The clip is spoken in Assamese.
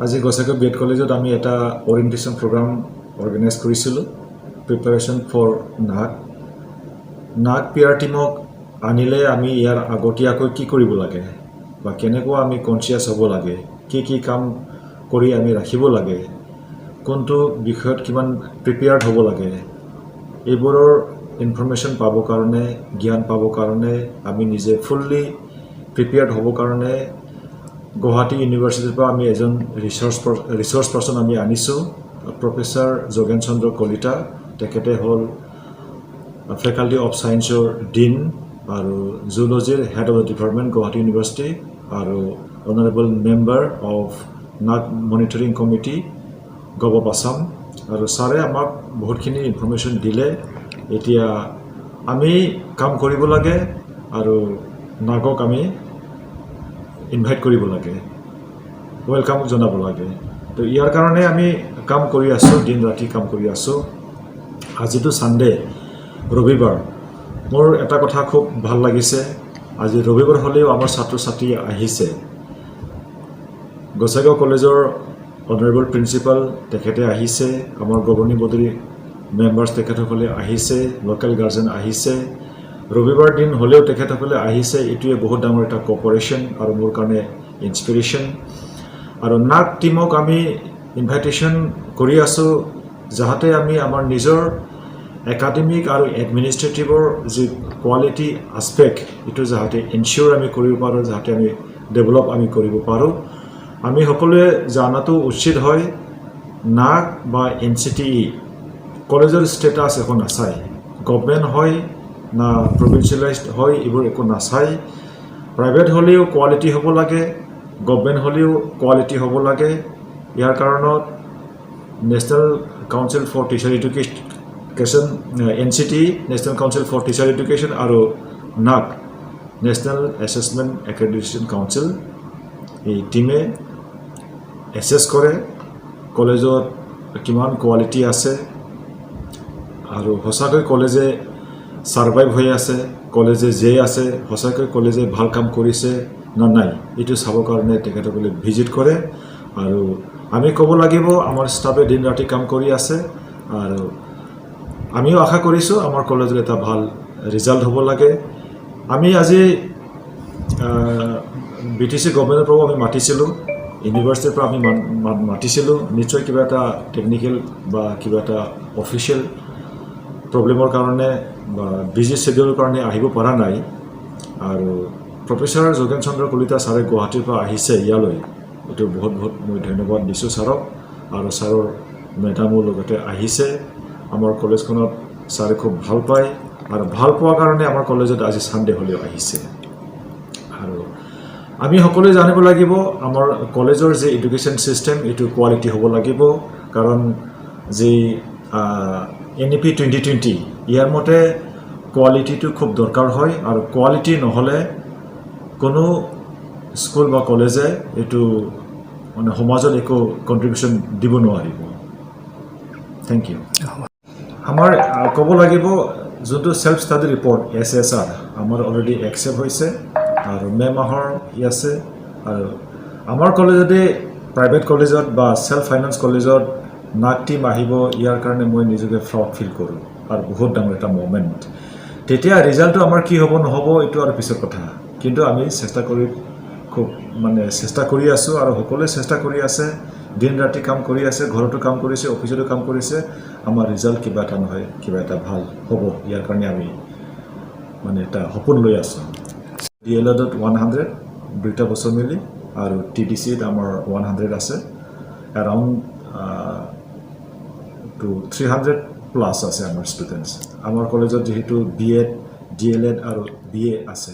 আজি গছাকৈ বিএড কলেজত আমি এটা ওৰিয়েণ্টেশ্যন প্ৰগ্ৰাম অৰ্গেনাইজ কৰিছিলোঁ প্ৰিপাৰেশ্যন ফৰ NAAC পিয়াৰ টিমক আনিলে আমি ইয়াৰ আগতীয়াকৈ কি কৰিব লাগে বা কেনেকুৱা আমি কনচিয়াছ হ'ব লাগে কি কাম কৰি আমি ৰাখিব লাগে কোনটো বিষয়ত কিমান প্ৰিপেয়াৰ্ড হ'ব লাগে এইবোৰৰ ইনফৰমেশ্যন পাবৰ কাৰণে জ্ঞান পাবৰ কাৰণে আমি নিজে ফুল্লি প্ৰিপেয়াৰ্ড হ'বৰ কাৰণে গুৱাহাটী ইউনিভাৰ্চিটিৰ পৰা আমি এজন ৰিচৰ্চ পাৰ্চন আমি আনিছোঁ প্ৰফেচাৰ যোগেন চন্দ্ৰ কলিতা তেখেতে হ'ল ফেকাল্টি অফ ছায়েন্সৰ ডিন আৰু জুলজিৰ head of the department Guwahati university আৰু honourable member of NAAC monitoring committee gov Assam আৰু ছাৰে আমাক বহুতখিনি ইনফৰমেশ্যন দিলে এতিয়া আমি কাম কৰিব লাগে আৰু NAACক আমি ইনভাইট কৰিব লাগে ওয়েলকাম জনাব লাগে তো ইয়াৰ কাৰণে আমি কাম কৰি আছোঁ দিন ৰাতি কাম কৰি আছোঁ আজিতো সানডে ৰবিবাৰ মোৰ এটা কথা খুব ভাল লাগিছে আজি ৰবিবাৰ হ'লেও আমাৰ ছাত্ৰ ছাত্ৰী আহিছে গোসাইগাঁও কলেজৰ অনাৰেবল প্ৰিন্সিপাল তেখেতে আহিছে আমাৰ গভৰ্নিং বডি মেম্বাৰ্ছ তেখেতসকলে আহিছে লোকেল গাৰ্জেন আহিছে ৰবিবাৰ দিন হ'লেও তেখেতসকলে আহিছে এইটোৱে বহুত ডাঙৰ এটা কোঅপাৰেশ্যন আৰু মোৰ কাৰণে ইনস্পিৰেশ্যন আৰু NAAC টিমক আমি ইনভাইটেশ্যন কৰি আছোঁ যাহাতে আমি আমাৰ নিজৰ একাডেমিক আৰু এডমিনিষ্ট্ৰেটিভৰ যি কোৱালিটি আসপেক্ট এইটো যাহাতে এনচিয়ৰ আমি কৰিব পাৰোঁ যাহাতে আমি ডেভেলপ আমি কৰিব পাৰোঁ আমি সকলোৱে জানাটো উচিত হয় NAAC বা NCTE কলেজৰ ষ্টেটাছ এখন নাচায় গভৰ্ণমেণ্ট হয় না প্ৰভিন্সিয়েলাইজড হয় এইবোৰ একো নাচায় প্ৰাইভেট হ'লেও কোৱালিটি হ'ব লাগে গভৰ্ণমেণ্ট হ'লেও কোৱালিটি হ'ব লাগে ইয়াৰ কাৰণত national council for teacher education NCTE national council for teacher education আৰু NAAC national assessment accreditation council এই টিমে এছেছ কৰে কলেজত কিমান কোৱালিটি আছে আৰু সঁচাকৈ কলেজে সাৰ্ভাইভ হৈ আছে কলেজে যে আছে সঁচাকৈ কলেজে ভাল কাম কৰিছে না নাই এইটো চাবৰ কাৰণে তেখেতসকলে ভিজিট কৰে আৰু আমি ক'ব লাগিব আমাৰ ষ্টাফে দিন ৰাতি কাম কৰি আছে আৰু আমিও আশা কৰিছোঁ আমাৰ কলেজৰ এটা ভাল ৰিজাল্ট হ'ব লাগে আমি আজি BTC গভৰ্ণমেণ্টৰ পৰা আমি মাতিছিলোঁ ইউনিভাৰ্চিটিৰ পৰা আমি মাতিছিলোঁ নিশ্চয় কিবা এটা টেকনিকেল বা কিবা এটা অফিচিয়েল প্ৰব্লেমৰ কাৰণে বা বিজি শেডিউলৰ কাৰণে আহিব পৰা নাই আৰু প্ৰফেচাৰ যোগেন চন্দ্ৰ কলিতা ছাৰে গুৱাহাটীৰ পৰা আহিছে ইয়ালৈ এইটো বহুত মই ধন্যবাদ দিছোঁ ছাৰক আৰু ছাৰৰ মেডামৰ লগতে আহিছে আমাৰ কলেজখনত ছাৰে খুব ভাল পায় আৰু ভাল পোৱাৰ কাৰণে আমাৰ কলেজত আজি সানডে হ'লেও আহিছে আৰু আমি সকলোৱে জানিব লাগিব আমাৰ কলেজৰ যে এডুকেশ্যন চিষ্টেম এইটো কোৱালিটি হ'ব লাগিব কাৰণ যে NEP 2020 ইয়াৰ মতে কোৱালিটিটো খুব দৰকাৰ হয় আৰু কোৱালিটি নহ'লে কোনো স্কুল বা কলেজে এইটো মানে সমাজত একো কণ্ট্ৰিবিউশ্যন দিব নোৱাৰিব থেংক ইউ আমাৰ ক'ব লাগিব যোনটো সেল্ফ ষ্টাডি ৰিপৰ্ট SSR আমাৰ অলৰেডি একচেপ্ট হৈছে আৰু মে মাহৰ আছে আৰু আমাৰ কলেজতে প্ৰাইভেট কলেজত বা সেল্ফ ফাইনেন্স কলেজত NAAC টিম আহিব ইয়াৰ কাৰণে মই নিজকে প্ৰাউড ফিল কৰোঁ আৰু বহুত ডাঙৰ এটা মোমেণ্ট তেতিয়া ৰিজাল্টটো আমাৰ কি হ'ব নহ'ব এইটো আৰু পিছৰ কথা কিন্তু আমি চেষ্টা কৰি খুব মানে চেষ্টা কৰি আছোঁ আৰু সকলোৱে চেষ্টা কৰি আছে দিন ৰাতি কাম কৰি আছে ঘৰতো কাম কৰিছে অফিচতো কাম কৰিছে আমাৰ ৰিজাল্ট কিবা এটা নহয় কিবা এটা ভাল হ'ব ইয়াৰ কাৰণে আমি মানে এটা সপোন লৈ আছোঁ DLEDত 100 দুটা বছৰ মিলি আৰু TDCত আমাৰ 100 আছে এৰাউণ্ড to 300 plus আছে আমাৰ ষ্টুডেণ্টছ আমাৰ কলেজত যেহেতু BEd DLED আৰু BA আছে